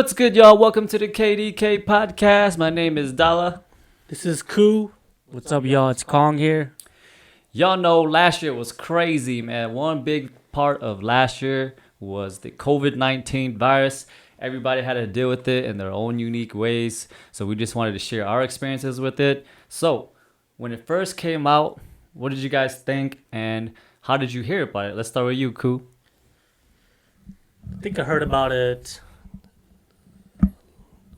What's good, y'all? Welcome to the KDK podcast. My name is Dala. This is Koo. What's up, y'all? It's Kong here. Y'all know last year was crazy, man. One big part of last year was the COVID-19 virus. Everybody had to deal with it in their own unique ways. So we just wanted to share our experiences with it. So when it first came out, what did you guys think and how did you hear about it? Let's start with you, Koo. I think I heard about it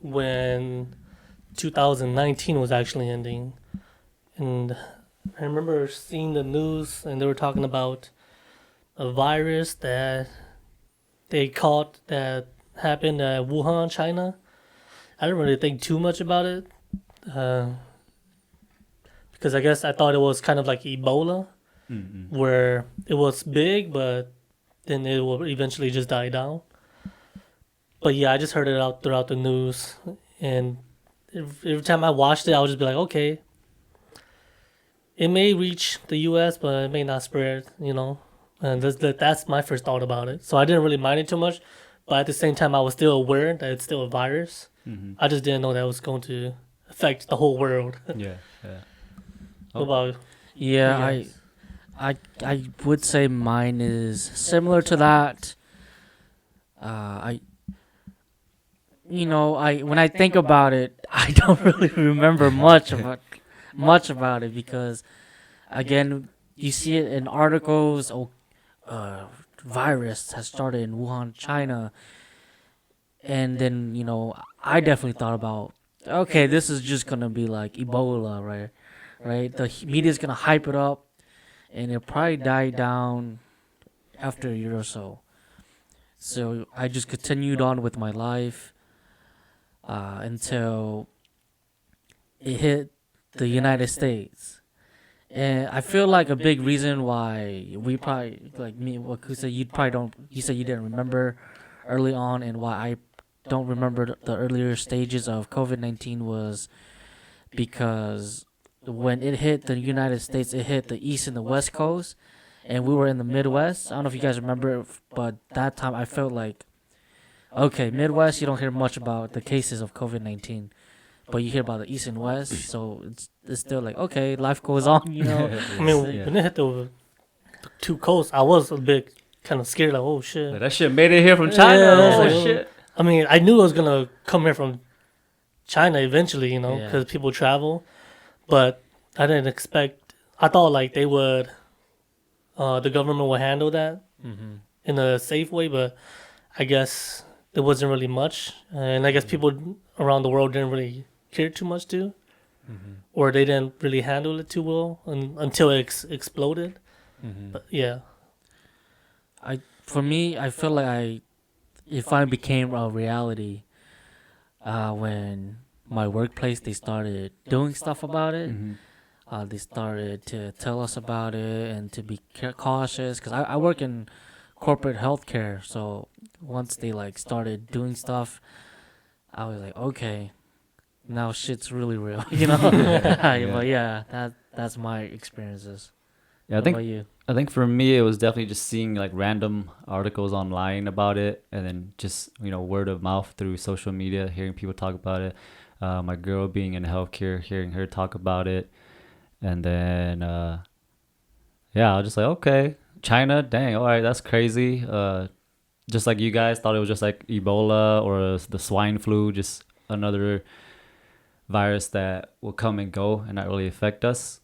when 2019 was actually ending. And I remember seeing the news and they were talking about a virus that they caught that happened at Wuhan, China. I didn't really think too much about it because I guess I thought it was kind of like Ebola, where it was big, but then it will eventually just die down. But yeah, I just heard it out throughout the news, and every time I watched it, I would just be like, okay, it may reach the U.S., but it may not spread, And that's my first thought about it. So I didn't really mind it too much, but at the same time, I was still aware that it's still a virus. Mm-hmm. I just didn't know that it was going to affect the whole world. Yeah. What about Yeah, you guys? I would say mine is similar to that. When I think about it, I don't really remember much about it because, again, you see it in articles. Virus has started in Wuhan, China, and then I definitely thought about, okay, this is just gonna be like Ebola, right? Right? The media's gonna hype it up, and it'll probably die down after a year or so. So I just continued on with my life until it hit the United States. And I feel like a big reason why we probably, like me, what Ku said, you said you didn't remember early on, and why I don't remember the earlier stages of COVID-19 was because when it hit the United States, it hit the East and the West Coast, and we were in the Midwest. I don't know if you guys remember, but that time I felt like, okay, Midwest, you don't hear much about the cases of COVID-19, but you hear about the East and West, so it's still like, okay, life goes on, I mean, when it hit the two coasts, I was a bit kind of scared, like, oh shit. Like, that shit made it here from China. Yeah, Oh, like, shit. I mean, I knew it was gonna come here from China eventually, Yeah. because people travel, but I didn't expect. I thought like they would, the government would handle that in a safe way, but I guess there wasn't really much, and I guess people around the world didn't really care too much too, or they didn't really handle it too well until it exploded. But yeah, For me, I feel like it finally became a reality when my workplace, they started doing stuff about it. They started to tell us about it and to be cautious, because I work in corporate healthcare. So once they started doing stuff, I was like, okay, now shit's really real, But yeah, that's my experiences. Yeah, What about you? I think for me, it was definitely just seeing random articles online about it, and then just word of mouth through social media, hearing people talk about it. My girl being in healthcare, hearing her talk about it, and then I was just like, okay, China, dang, all right, that's crazy. Just like you guys thought it was just like Ebola or the swine flu, just another virus that will come and go and not really affect us.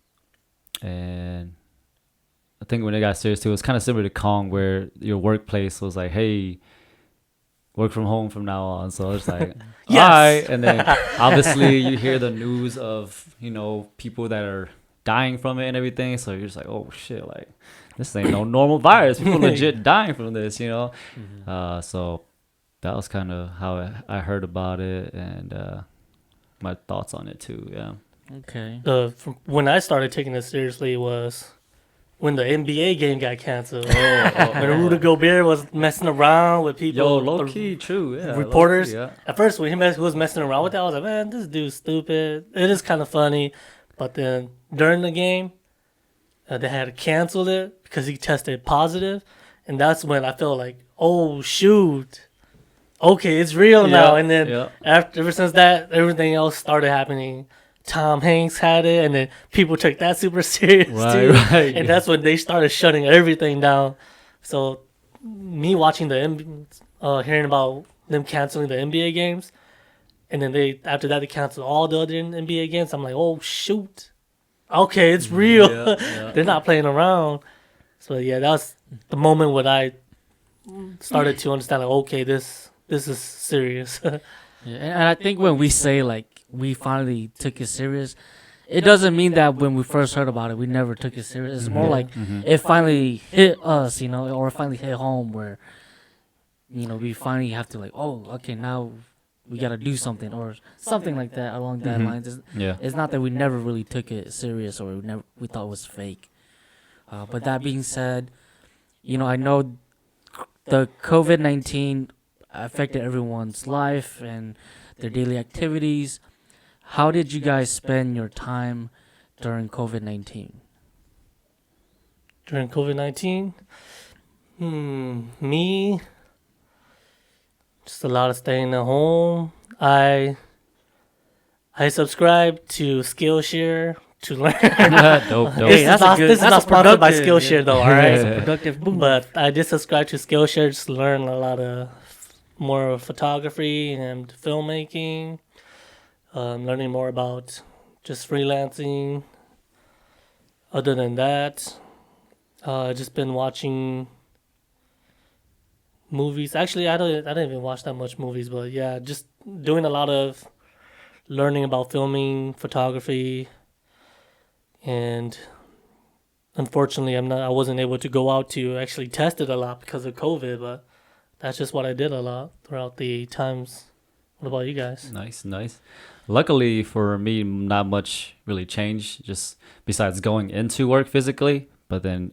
And I think when it got serious too, it was kind of similar to Kong, where your workplace was like, hey, work from home from now on. So it's like, Yes. all right. And then obviously you hear the news of, people that are dying from it and everything. So you're just like, oh shit, this ain't no normal virus. People legit dying from this, So that was kind of how I heard about it, and my thoughts on it too. Yeah. Okay. from when I started taking it seriously was when the NBA game got canceled. When Rudy Gobert was messing around with people. Yo, low key, true. Yeah. Reporters. Low-key, yeah. At first, when he was messing around with that, I was like, man, this dude's stupid. It is kind of funny. But then during the game, they had to cancel it because he tested positive. And that's when I felt like, oh, shoot. okay, it's real now. And then yeah. ever since that, everything else started happening. Tom Hanks had it, and then people took that super serious Right, too. right. And that's when they started shutting everything down. So, me watching hearing about them canceling the NBA games, and then after that they canceled all the other NBA games. I'm like, oh shoot, okay, it's real. Yeah, yeah. They're not playing around. So yeah, that was the moment when I started to understand, like, okay, this is serious. Yeah, and I think when we say like we finally took it serious, it doesn't mean that when we first heard about it, we never took it serious. It's more Yeah. like Mhm. it finally hit us, or finally hit home where, we finally have to like, oh, okay, now we gotta do something or something like that along that Mhm. lines. Yeah. It's not that we never really took it serious or we thought it was fake. But that being said, I know the COVID-19 affected everyone's life and their daily activities. How did you guys spend your time during COVID-19? During COVID-19, me, just a lot of staying at home. I subscribe to Skillshare to learn. Dope, dope. This is not, this is not sponsored by Skillshare though, all right? Yeah. Productive boom. But I did subscribe to Skillshare just to learn a lot of more of photography and filmmaking. Learning more about just freelancing. Other than that, just been watching movies. Actually, I don't even watch that much movies, but yeah, just doing a lot of learning about filming, photography, and unfortunately, I wasn't able to go out to actually test it a lot because of COVID, but that's just what I did a lot throughout the times. What about you guys? Nice, nice. Luckily for me, not much really changed, just besides going into work physically. But then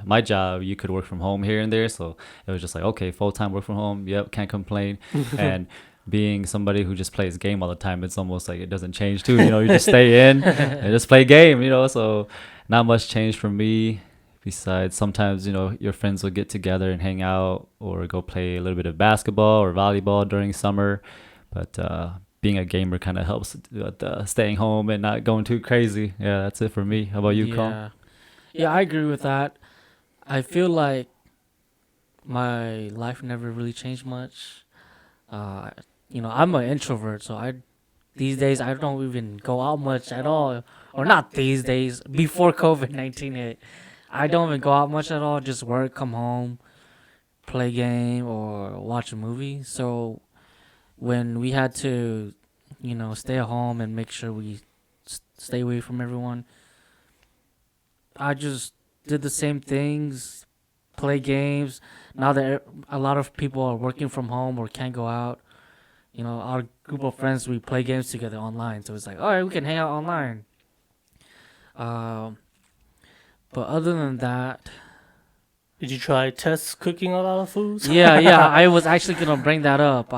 my job, you could work from home here and there, so it was just like, okay, full time work from home. Yep, can't complain. And being somebody who just plays game all the time, it's almost like it doesn't change too. You just stay in and just play game. So not much changed for me. Besides, sometimes your friends will get together and hang out or go play a little bit of basketball or volleyball during summer. But being a gamer kind of helps with staying home and not going too crazy. Yeah, that's it for me. How about you, Colin? Yeah, I agree with that. I feel like my life never really changed much. I'm an introvert, so these days I don't even go out much at all. Or not these days, before COVID-19 hit. I don't even go out much at all, just work, come home, play game or watch a movie. So when we had to, stay at home and make sure we stay away from everyone, I just did the same things, play games. Now that a lot of people are working from home or can't go out, our group of friends, we play games together online. So it's like, all right, we can hang out online. But other than that, Did you try test cooking a lot of foods? yeah, I was actually gonna bring that up.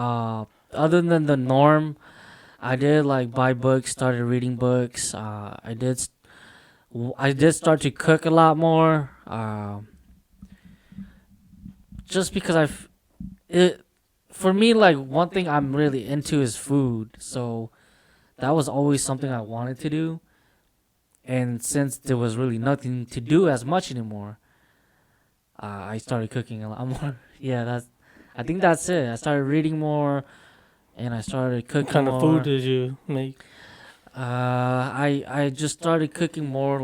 Other than the norm, I did like buy books, started reading books. I did start to cook a lot more. Just because for me, like one thing I'm really into is food. So that was always something I wanted to do. And since there was really nothing to do as much anymore, I started cooking a lot more. Yeah, I think that's it. I started reading more, and I started cooking What kind more. of food did you make? I just started cooking more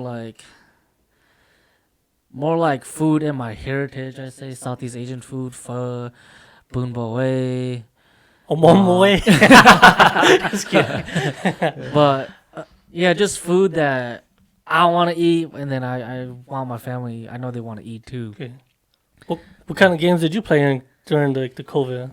food in my heritage. I say Southeast Asian food, pho, bun bo wei. Way. Just kidding. But yeah, just food that I want to eat, and then I want my family. I know they want to eat too. Okay. What kind of games did you play during the COVID?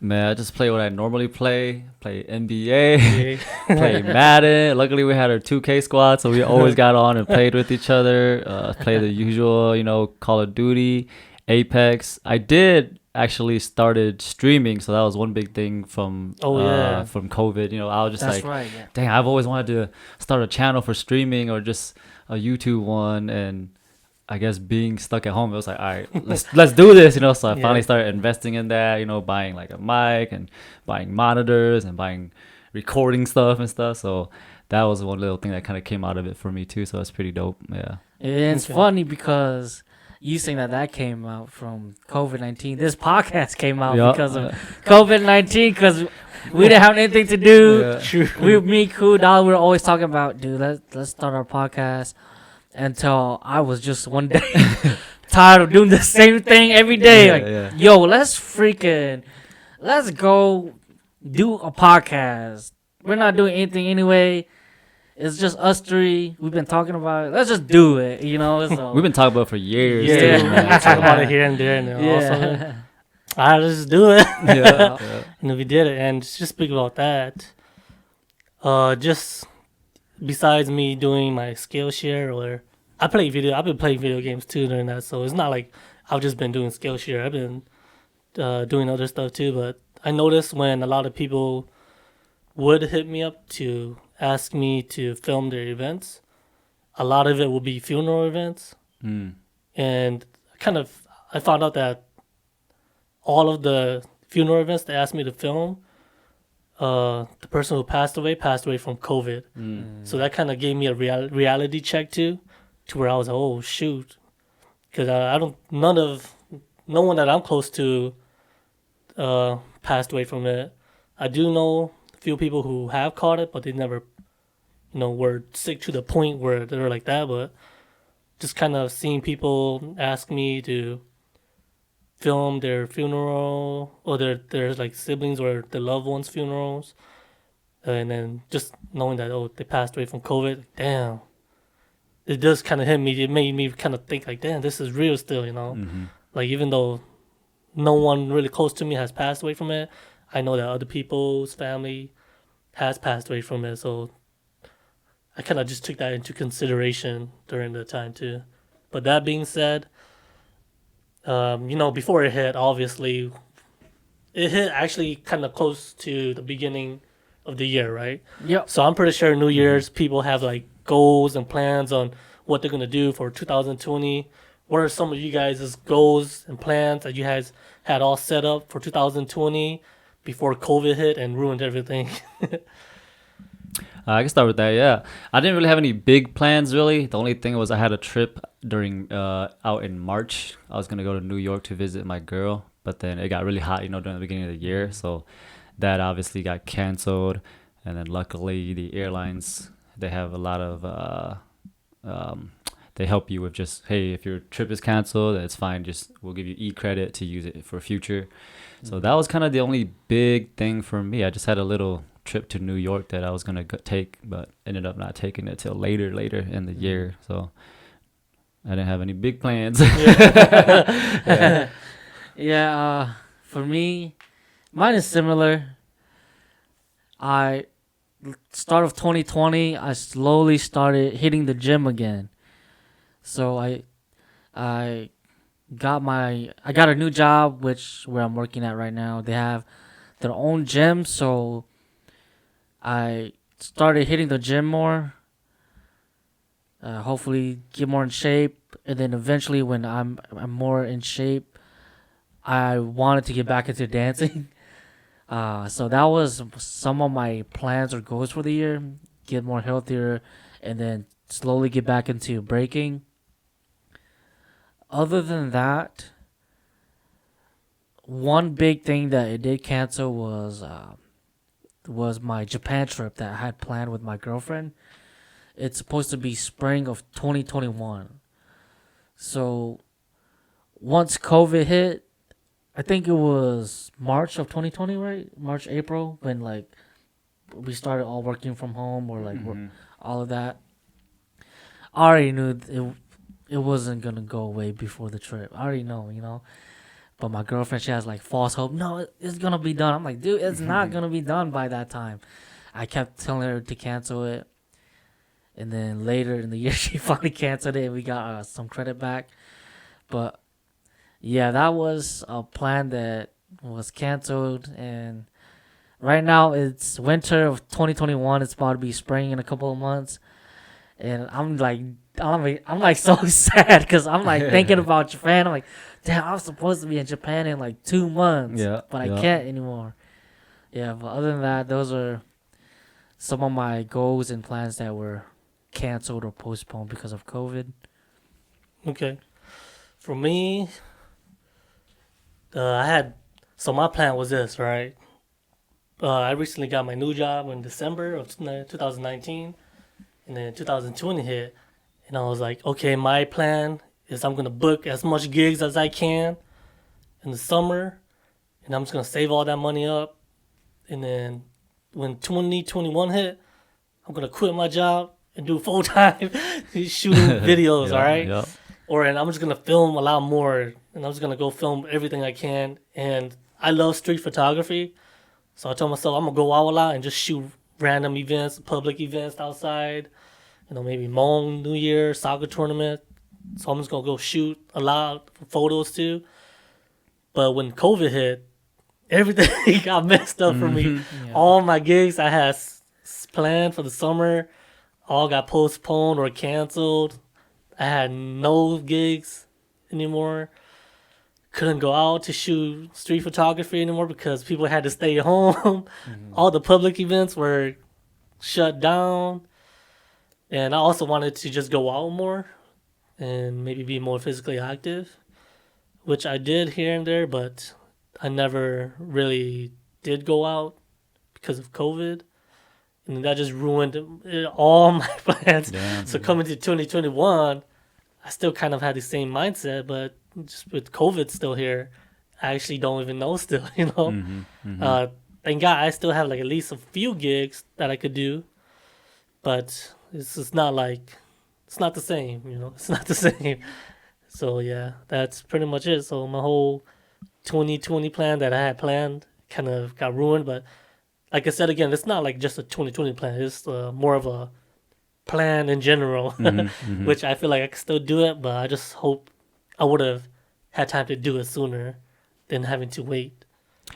Man, I just play what I normally play NBA, Yeah. play Madden. Luckily, we had our 2K squad, so we always got on and played with each other. Play the usual, Call of Duty, Apex. I did actually started streaming, so that was one big thing from from COVID. I was just That's like, right. Yeah. dang, I've always wanted to start a channel for streaming or just a YouTube one, and I guess being stuck at home, it was like, all right, let's do this, you know. So I Yeah. finally started investing in that, you know, buying like a mic and buying monitors and buying recording stuff and stuff. So that was one little thing that kind of came out of it for me too. So it's pretty dope. Yeah. And it's Okay. funny because you saying that came out from COVID-19. This podcast came out Yeah, because of COVID-19 because we didn't have anything to do. yeah. True. Me, Cool Dog, we were always talking about, dude, let's start our podcast. Until I was just one day tired of doing the same thing every day. Yeah, Like, yeah. yo, let's go do a podcast. We're not doing anything anyway. It's just us three. We've been talking about it. Let's just do it, you know. So We've been talking about it for years. Yeah, too, we man. talk about it here and there, and then also, yeah. all right, let's just do it. yeah, yeah. And then we did it. And just speak about that. Just besides me doing my Skillshare, or I've been playing video games too during that. So it's not like I've just been doing Skillshare. I've been doing other stuff too. But I noticed when a lot of people would hit me up to ask me to film their events, a lot of it will be funeral events. Mm. And I found out that all of the funeral events they asked me to film, the person who passed away from COVID. Mm. So that kind of gave me a reality check too, to where I was like, oh shoot, because no one that I'm close to passed away from it. I do know a few people who have caught it, but they never, were sick to the point where they were like that. But just kind of seeing people ask me to film their funeral or their like siblings or their loved ones' funerals, and then just knowing that they passed away from COVID. Damn, it does kind of hit me. It made me kind of think like, damn, this is real still. Mm-hmm. Like even though no one really close to me has passed away from it, I know that other people's family has passed away from it. So I kind of just took that into consideration during the time too. But that being said, before it hit, obviously, it hit actually kind of close to the beginning of the year, right? Yep. So I'm pretty sure New Year's people have like goals and plans on what they're gonna do for 2020. What are some of you guys' goals and plans that you guys had all set up for 2020 before COVID hit and ruined everything? I can start with that. Yeah, I didn't really have any big plans. Really, the only thing was I had a trip during out in March. I was gonna go to New York to visit my girl, but then it got really hot, during the beginning of the year. So that obviously got canceled. And then luckily the airlines, they have a lot of they help you with just, hey, if your trip is canceled, it's fine. Just we'll give you e-credit to use it for future. So that was kind of the only big thing for me. I just had a little trip to New York that I was gonna take, but ended up not taking it till later in the year. So I didn't have any big plans. Yeah. Yeah. For me, mine is similar. Start of 2020, I slowly started hitting the gym again. So I got a new job, where I'm working at right now. They have their own gym, so I started hitting the gym more. Hopefully get more in shape, and then eventually when I'm more in shape, I wanted to get back into dancing. So that was some of my plans or goals for the year: get more healthier, and then slowly get back into breaking. Other than that, one big thing that it did cancel was my Japan trip that I had planned with my girlfriend. It's supposed to be spring of 2021. So once COVID hit, I think it was March of 2020, right? March, April, when like we started all working from home or like all of that. I already knew it wasn't gonna go away before the trip. I already know. But my girlfriend, she has like false hope. No, it's gonna be done. I'm like, dude, it's not gonna be done by that time. I kept telling her to cancel it, and then later in the year, she finally canceled it, and we got some credit back. But yeah, that was a plan that was canceled, and right now it's winter of 2021. It's about to be spring in a couple of months, and I'm like I'm like so sad because I'm like thinking about Japan. I'm like, damn, I was supposed to be in Japan in like 2 months, Yeah, but I yeah. can't anymore. Yeah, but other than that, those are some of my goals and plans that were canceled or postponed because of COVID. Okay. For me, I had. So my plan was this, right? I recently got my new job in December of 2019, and then 2020 hit, and I was like, okay, my plan is I'm gonna book as much gigs as I can in the summer, and I'm just gonna save all that money up, and then when 2021 hit, I'm gonna quit my job and do full time shooting videos. Yeah, All right, yeah. and I'm just gonna film a lot more, and I'm just gonna go film everything I can. And I love street photography, so I told myself I'm gonna go out a lot and just shoot random events, public events outside. Maybe Hmong New Year soccer tournament. So I'm just gonna go shoot a lot of photos too. But when COVID hit, everything got messed up for me. Yeah. All my gigs I had planned for the summer all got postponed or canceled. I had no gigs anymore. Couldn't go out to shoot street photography anymore because people had to stay at home. All the public events were shut down. And I also wanted to just go out more and maybe be more physically active, which I did here and there, but I never really did go out because of COVID. And that just ruined all my plans. Damn. So coming to 2021, I still kind of had the same mindset, but just with COVID still here, I actually don't even know still, Thank God I still have like at least a few gigs that I could do, but it's just not like, it's not the same, it's not the same. So yeah, that's pretty much it. So my whole 2020 plan that I had planned kind of got ruined, but like I said again, it's not like just a 2020 plan. It's more of a plan in general, which I feel like I could still do it, but I just hope I would have had time to do it sooner than having to wait.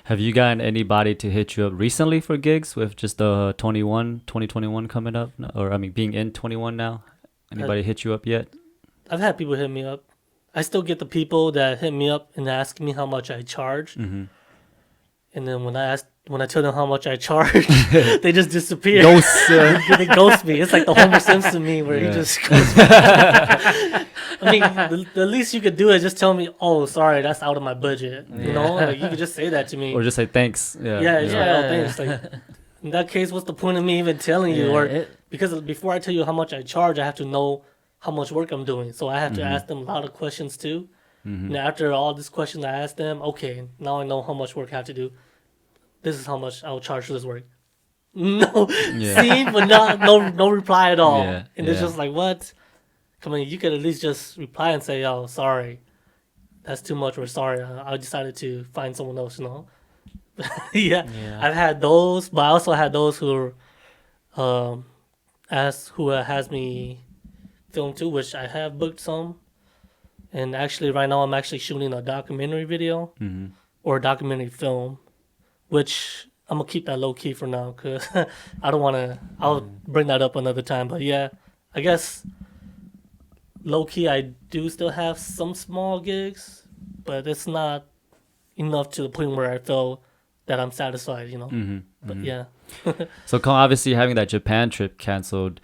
Have you gotten anybody to hit you up recently for gigs with just the 2021 coming up? Or, I mean, being in 21 now? Anybody hit you up yet? I've had people hit me up. I still get the people that hit me up and ask me how much I charge. Mm-hmm. And then when I tell them how much I charge, they just disappear. Ghosts. They ghost me. It's like the Homer Simpson meme where he Yeah. just goes. I mean, the least you could do is just tell me, "Oh, sorry, that's out of my budget." Like you could just say that to me. Or just say thanks. Yeah. Yeah, it's like, Yeah. oh, thanks. Like, in that case, what's the point of me even telling you? Yeah, Or because before I tell you how much I charge, I have to know how much work I'm doing. So I have to ask them a lot of questions too. Mm-hmm. And after all these questions I ask them, okay, now I know how much work I have to do. This is how much I'll charge for this work. No, Yeah. see, but no reply at all. Yeah, And it's yeah. just like, what? Come on, you could at least just reply and say, "Oh, sorry, that's too much." Or sorry, I decided to find someone else. Yeah. Yeah. I've had those, but I also had those who has me film too, which I have booked some. And actually, right now I'm actually shooting a documentary video Mm-hmm. or a documentary film, which I'm gonna keep that low key for now because I don't want to. I'll bring that up another time. But yeah, I guess low key I do still have some small gigs, but it's not enough to the point where I feel that I'm satisfied. Mm-hmm. But yeah. So obviously having that Japan trip canceled,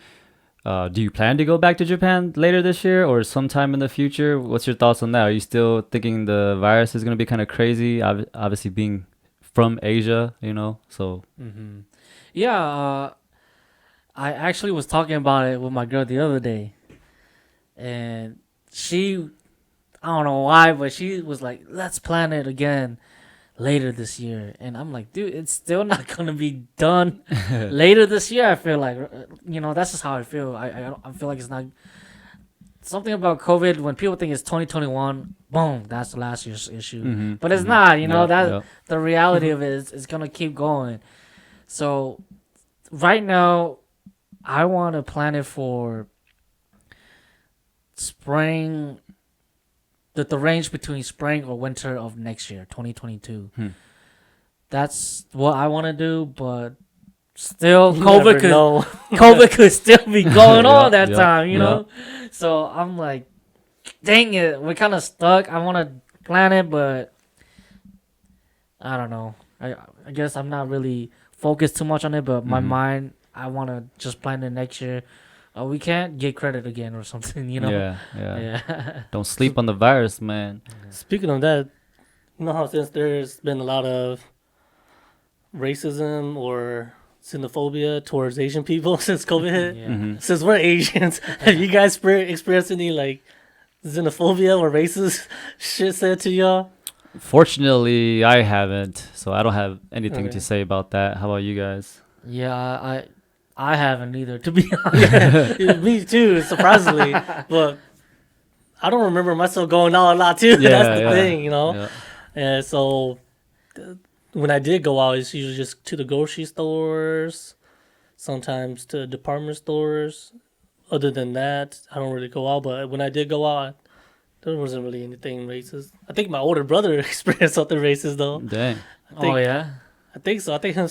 do you plan to go back to Japan later this year or sometime in the future? What's your thoughts on that? Are you still thinking the virus is going to be kind of crazy? Obviously being from Asia, so. Mm-hmm. Yeah, I actually was talking about it with my girl the other day, and I don't know why, but she was like, "Let's plan it again later this year," and I'm like, "Dude, it's still not gonna be done later this year." I feel like, that's just how I feel. I feel like it's not something about COVID. When people think it's 2021, boom, that's last year's issue, Mm-hmm. but it's not. That Yeah. the reality of it is gonna keep going. So right now, I want to plan it for spring, the range between spring or winter of next year, 2022. That's what I want to do, but still You COVID never could know. COVID could still be going Yeah, on that yeah, time, you yeah. know. So I'm like, dang it, we're kind of stuck. I want to plan it, but I don't know. I guess I'm not really focused too much on it, but my Mhm. mind, I want to just plan it next year. We can't get credit again or something, you know. Yeah, yeah. Yeah. Don't sleep on the virus, man. Speaking of that, you know how since there's been a lot of racism or xenophobia towards Asian people since COVID hit. Yeah. Hmm. Since we're Asians, have you guys experienced any like xenophobia or racist shit said to y'all? Fortunately, I haven't, so I don't have anything Okay. to say about that. How about you guys? Yeah, I haven't either, to be honest. Yeah, me too, surprisingly. But I don't remember myself going out a lot too. That's the yeah. thing, you know. Yeah. And so when I did go out, it's usually just to the grocery stores, sometimes to department stores. Other than that, I don't really go out. But when I did go out, there wasn't really anything racist. I think my older brother experienced something racist though. Dang. Oh yeah. I think so. I think him.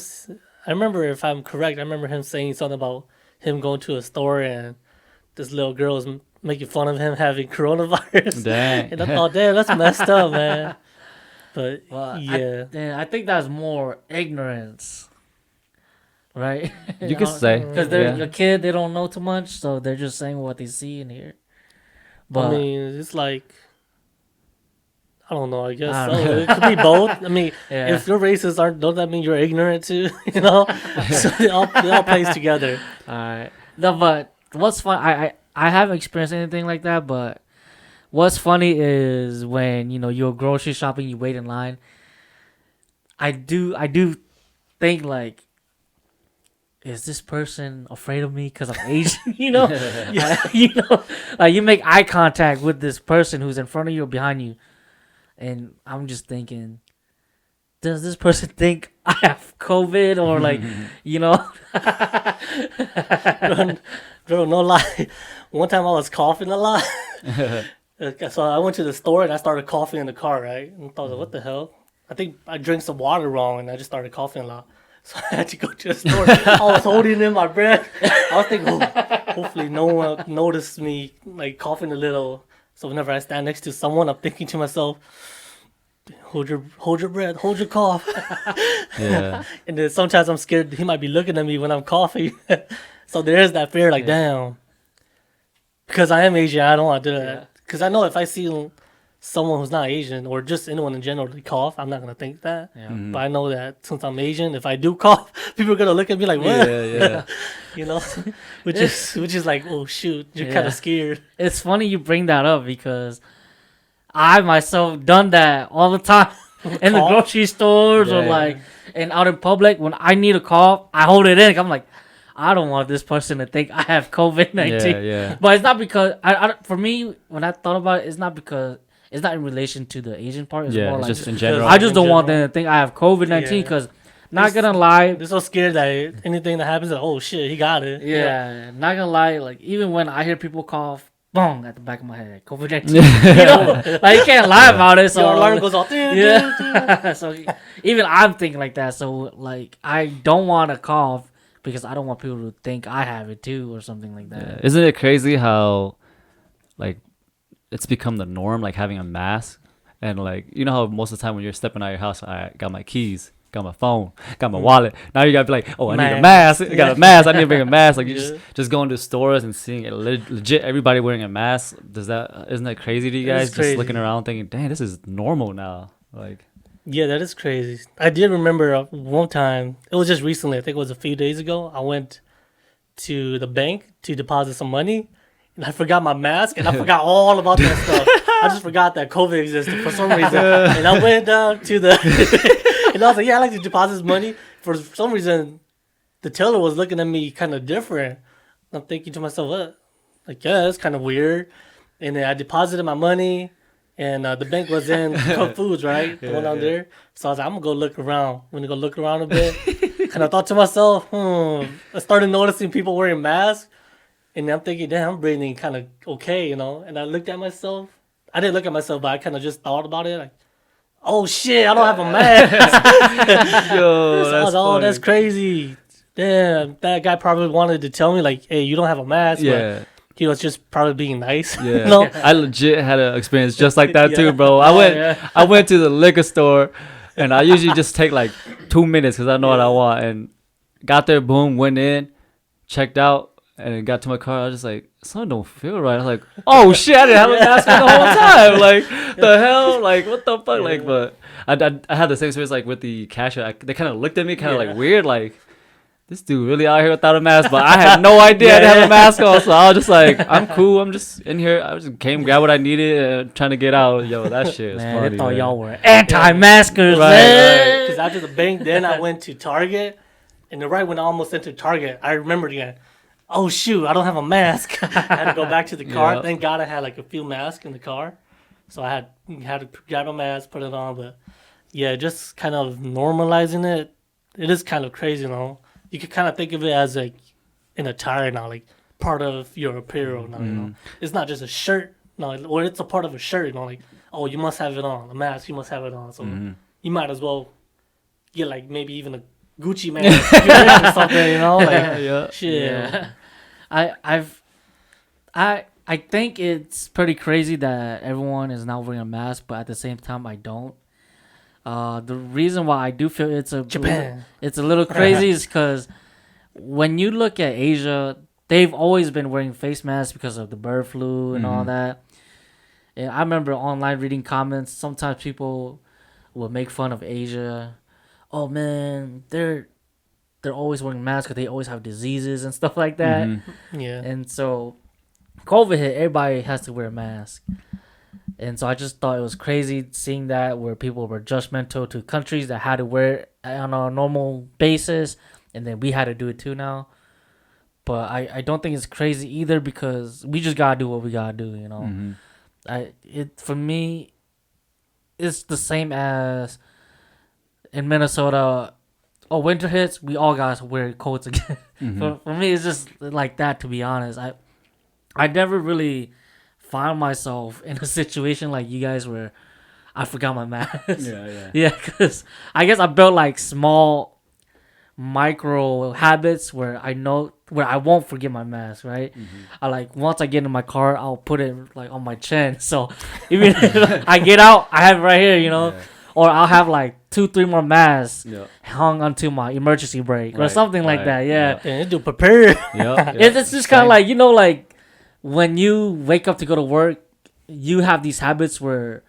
I remember, if I'm correct, I remember him saying something about him going to a store and this little girl was making fun of him having coronavirus. Dang. And I thought, damn, that's messed up, man. But Well, yeah, I think that's more ignorance, right? You could say. Because they're Yeah. a kid, they don't know too much, so they're just saying what they see and hear. But I mean, it's like, I don't know. I guess I so. don't know. It could be both. I mean, yeah, if you're racist, don't that mean you're ignorant too? You know, so it all plays together. all right. No, but what's fun? I haven't experienced anything like that, but what's funny is when you're grocery shopping, you wait in line. I do think like, is this person afraid of me because I'm Asian? Like you make eye contact with this person who's in front of you or behind you, and I'm just thinking, does this person think I have COVID or like, you know? Bro, no lie. One time I was coughing a lot. So I went to the store and I started coughing in the car, right? And I thought, what the hell? I think I drank some water wrong and I just started coughing a lot. So I had to go to the store. I was holding in my breath. I was thinking, hopefully no one noticed me like coughing a little. So whenever I stand next to someone, I'm thinking to myself, hold your breath, hold your cough. Yeah. And then sometimes I'm scared he might be looking at me when I'm coughing. So there is that fear, like, damn. Because I am Asian, I don't want to do Yeah. that. Because I know if I see someone who's not Asian or just anyone in general they cough, I'm not going to think that. Yeah. Mhm. But I know that since I'm Asian, if I do cough, people are going to look at me like, what? Yeah, yeah. You know? which is like, oh, shoot, you're kind Yeah. of scared. It's funny you bring that up because I myself done that all the time in the Cough? grocery stores or Yeah. like and out in public. When I need a cough, I hold it in. I'm like, I don't want this person to think I have COVID-19. Yeah, yeah. But it's not because for me when I thought about it, it's not because it's not in relation to the Asian part. It's Yeah, more it's like just in because general. I just in don't want general. them to think I have COVID-19 Yeah. because not gonna lie. They're so scared that anything that happens, like, oh, shit, he got it. Yeah, not gonna lie. Like even when I hear people cough, boom, at the back of my head, COVID-19. Yeah. Like you can't lie about it. So Your alarm goes off. yeah. So even I'm thinking like that. So like I don't want to cough because I don't want people to think I have it too or something like Yeah. that. Isn't it crazy how, like, it's become the norm, like having a mask, and like how most of the time when you're stepping out of your house, I got my keys, got my phone, got my wallet. Now you gotta be like, oh, I need a mask. I got a mask. I need to bring a mask. Like you Yeah. just going to stores and seeing it legit everybody wearing a mask. Isn't that crazy to you It is guys? Just crazy. looking around thinking, dang, this is normal now. Like, Yeah, that is crazy. I did remember one time, it was just recently, I think it was a few days ago. I went to the bank to deposit some money and I forgot my mask and I forgot all about that stuff. I just forgot that COVID existed for some reason. And I went down to the, and I was like, yeah, I like to deposit money. For some reason, the teller was looking at me kind of different. I'm thinking to myself, what? Like, yeah, that's kind of weird. And then I deposited my money. And the bank was in Cook Foods, right? The one down there. So I was like, I'm going to go look around. I'm going to go look around a bit. And I thought to myself, I started noticing people wearing masks. And I'm thinking, damn, I'm breathing kind of okay, And I looked at myself. I didn't look at myself, but I kind of just thought about it. Like, oh, shit, I don't have a mask. yo, So I was, oh, that's crazy. damn, that guy probably wanted to tell me like, hey, you don't have a mask. But Yeah. he was just probably being nice. Yeah. No. I legit had an experience just like that Yeah. too, bro. I went to the liquor store, and I usually just take like 2 minutes because I know what I want. And got there, boom, went in, checked out, and then got to my car. I was just like, something don't feel right. I was like, oh shit, I didn't have a mask on the whole time. Like, the hell? Like, what the fuck? Like, but I had the same experience like with the cashier. They kind of looked at me kind of like weird, like, this dude really out here without a mask, but I had no idea I didn't have a mask on, so I was just like, I'm cool, I'm just in here. I just came, grab what I needed, and trying to get out. Yo, that shit is Man, funny. they thought man. y'all were anti-maskers, Right, man. Because after the bank, then I went to Target, and right when I almost entered Target, I remembered again. Oh shoot, I don't have a mask. I had to go back to the car. Yeah. Thank God I had like a few masks in the car, so I had to grab a mask, put it on. But yeah, just kind of normalizing it. It is kind of crazy, you know. You could kind of think of it as like an attire now, like part of your apparel now. You know, it's not just a shirt, no, or it's a part of a shirt. You know, like oh, you must have it on a mask. You must have it on. So you might as well get like maybe even a Gucci mask or something. You know, like Yeah. shit. Yeah. I think it's pretty crazy that everyone is now wearing a mask, but at the same time, I don't. The reason why I do feel Japan. it's a little crazy is because when you look at Asia, they've always been wearing face masks because of the bird flu and all that. And I remember online reading comments. Sometimes people will make fun of Asia. Oh man, they're always wearing masks because they always have diseases and stuff like that. Yeah. And so, COVID hit, everybody has to wear a mask. And so I just thought it was crazy seeing that where people were judgmental to countries that had to wear it on a normal basis, and then we had to do it too now. But I don't think it's crazy either because we just gotta do what we gotta do, you know. For me, it's the same as in Minnesota. Oh, winter hits, we all gotta wear coats again. For me, it's just like that. To be honest, I never really found myself in a situation like you guys where I forgot my mask. Yeah, because I guess I built like small micro habits where I know where I won't forget my mask, right? I like once I get in my car, I'll put it like on my chin. So even if I get out, I have it right here, you know. Or I'll have like 2-3 more masks hung onto my emergency brake or something like that. Yeah. Damn, do prepare. It's just kind of like, you know, like when you wake up to go to work, you have these habits where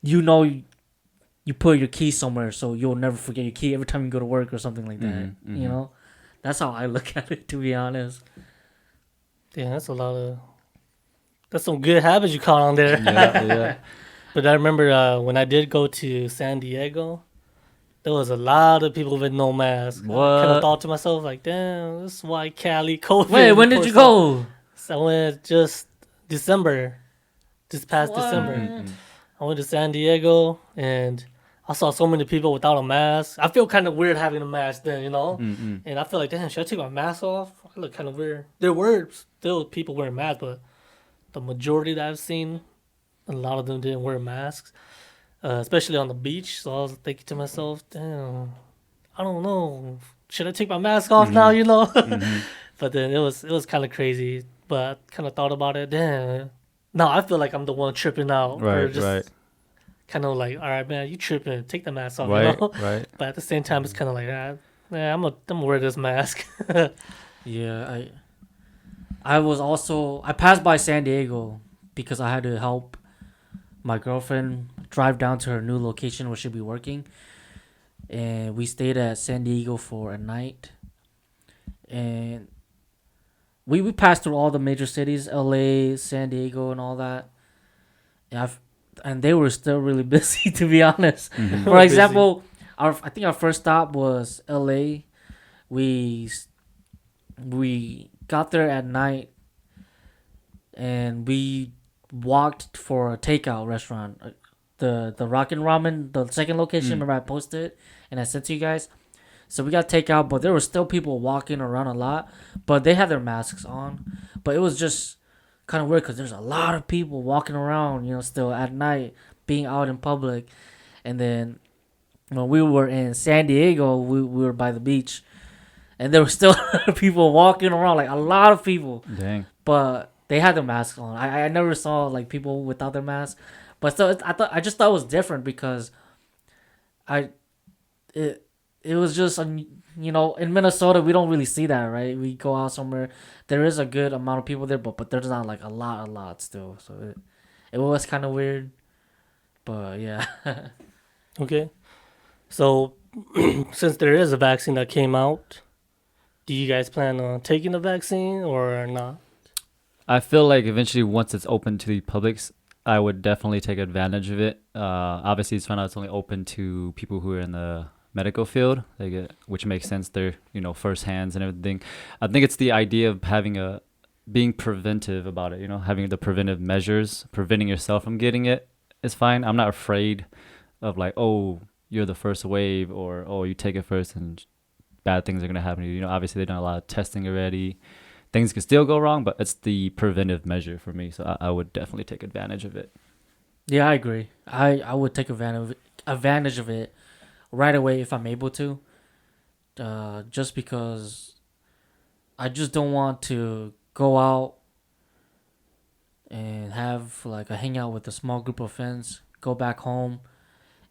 you know you put your key somewhere so you'll never forget your key every time you go to work or something like that. You know, that's how I look at it, to be honest. Yeah, that's some good habits you caught on there. Yeah. But I remember when I did go to San Diego, there was a lot of people with no mask. I kind of thought to myself, like, damn, this is why Cali COVID. Wait, when did you go? So I went just December, this past December. I went to San Diego, and I saw so many people without a mask. I feel kind of weird having a mask then, you know? And I feel like, damn, should I take my mask off? I look kind of weird. There were still people wearing masks, but the majority that I've seen, a lot of them didn't wear masks, especially on the beach. So I was thinking to myself, damn, I don't know. Should I take my mask off now, you know? But then it was kind of crazy. But I kind of thought about it. Damn. Now I feel like I'm the one tripping out. Or just kind of like, all right, man, you tripping. Take the mask off, you know? But at the same time, it's kind of like, I'm gonna wear this mask. Yeah, I passed by San Diego because I had to help my girlfriend drive down to her new location where she'll be working. And we stayed at San Diego for a night. And we passed through all the major cities, LA, San Diego, and all that. And they were still really busy, to be honest. For example, I think our first stop was LA. We got there at night, and we walked for a takeout restaurant, the Rockin' Ramen, the second location. Remember I posted it and I sent to you guys. So we got takeout, but there were still people walking around a lot, but they had their masks on. But it was just kind of weird because there's a lot of people walking around, you know, still at night, being out in public. And then when we were in San Diego, we were by the beach. and there were still people walking around, like a lot of people, Dang. but they had their masks on. I never saw like people without their masks, but still, I just thought it was different because I it it was just in Minnesota we don't really see that, right? We go out somewhere, there is a good amount of people there, but there's not like a lot still. So it was kind of weird, but yeah. Okay. So, since there is a vaccine that came out, do you guys plan on taking the vaccine or not? I feel like eventually once it's open to the publics, I would definitely take advantage of it. Obviously, it's found out it's only open to people who are in the medical field, which makes sense. They're first hands and everything. I think it's the idea of being preventive about it. Having the preventive measures, preventing yourself from getting it is fine. I'm not afraid of like, oh, you're the first wave, or oh, you take it first and bad things are gonna happen to you. Obviously they've done a lot of testing already. Things can still go wrong, but it's the preventive measure for me. So I would definitely take advantage of it. Yeah, I agree. I would take advantage of it right away if I'm able to. Just because I just don't want to go out and have like a hangout with a small group of friends, go back home,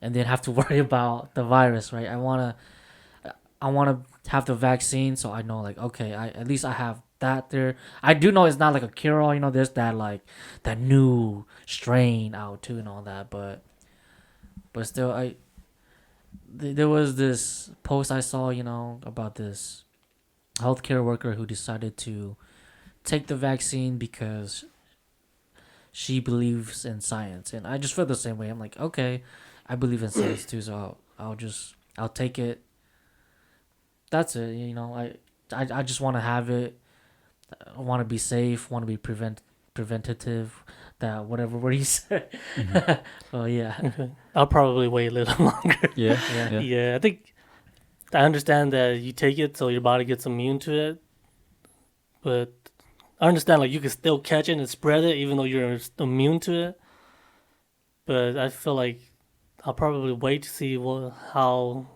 and then have to worry about the virus, right? I wanna have the vaccine so I know like okay, at least I have that there. I do know it's not like a cure all, there's that like that new strain out too and all that, but still there was this post I saw, about this healthcare worker who decided to take the vaccine because she believes in science, and I just feel the same way. I'm like, okay, I believe in science too, so I'll take it. That's it. I just want to have it. I want to be safe. Want to be preventative. That whatever word you said. Mhm. Oh yeah. Okay. I'll probably wait a little longer. Yeah, Yeah. yeah. Yeah, I think I understand that you take it so your body gets immune to it, but I understand like you can still catch it and spread it even though you're immune to it. But I feel like I'll probably wait to see how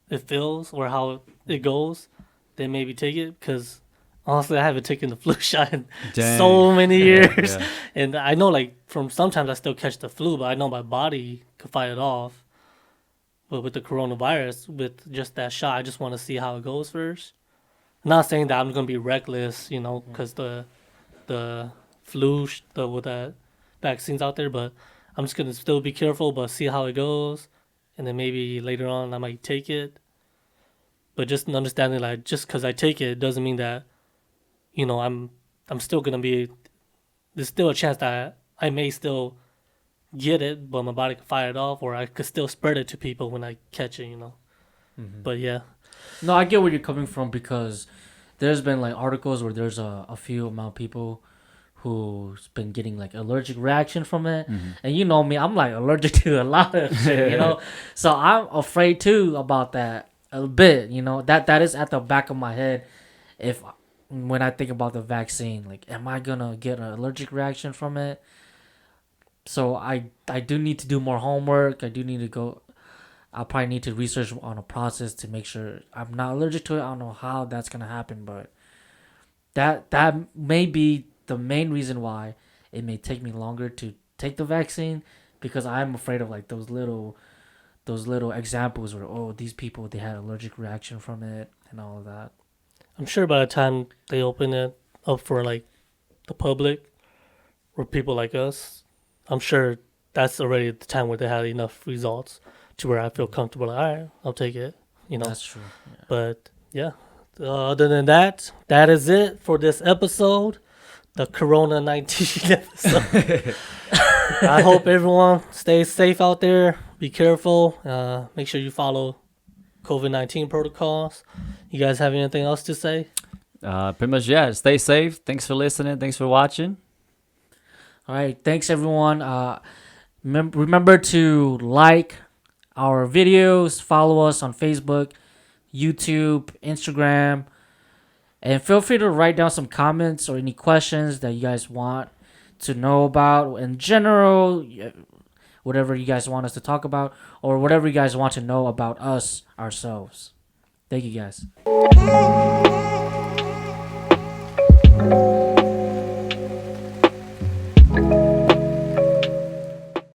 it feels or how it goes, then maybe take it. Because honestly, I haven't taken the flu shot in Dang. so many Yeah, years, yeah. and I know like from sometimes I still catch the flu, but I know my body could fight it off. But with the coronavirus, with just that shot, I just want to see how it goes first. Not saying that I'm gonna be reckless, because the with that vaccines out there, but I'm just gonna still be careful, but see how it goes, and then maybe later on I might take it. But just understanding like just because I take it doesn't mean that I'm still gonna be. There's still a chance that I may still get it, but my body can fight it off, or I could still spread it to people when I catch it. Mhm. But yeah, No, I get where you're coming from because there's been like articles where there's a few amount of people who's been getting like allergic reaction from it, Mhm. and you know me, I'm like allergic to a lot of shit. So I'm afraid too about that a bit. That is at the back of my head. If when I think about the vaccine, like, am I gonna get an allergic reaction from it? So I do need to do more homework. I do need to go. I'll probably need to research on a process to make sure I'm not allergic to it. I don't know how that's gonna happen, but that may be the main reason why it may take me longer to take the vaccine, because I'm afraid of like those little examples where, oh, these people, they had allergic reaction from it and all of that. I'm sure by the time they open it up for like the public or people like us, I'm sure that's already the time where they had enough results to where I feel comfortable. Like, all right, I'll take it. That's true. Yeah. But yeah, other than that, that is it for this episode, the Corona 19 episode. I hope everyone stays safe out there. Be careful. Make sure you follow COVID-19 protocols. You guys have anything else to say? Pretty much, yeah. Stay safe. Thanks for listening. Thanks for watching. All right. Thanks, everyone. Remember to like our videos, follow us on Facebook, YouTube, Instagram, and feel free to write down some comments or any questions that you guys want to know about in general, whatever you guys want us to talk about, or whatever you guys want to know about us ourselves. Thank you guys.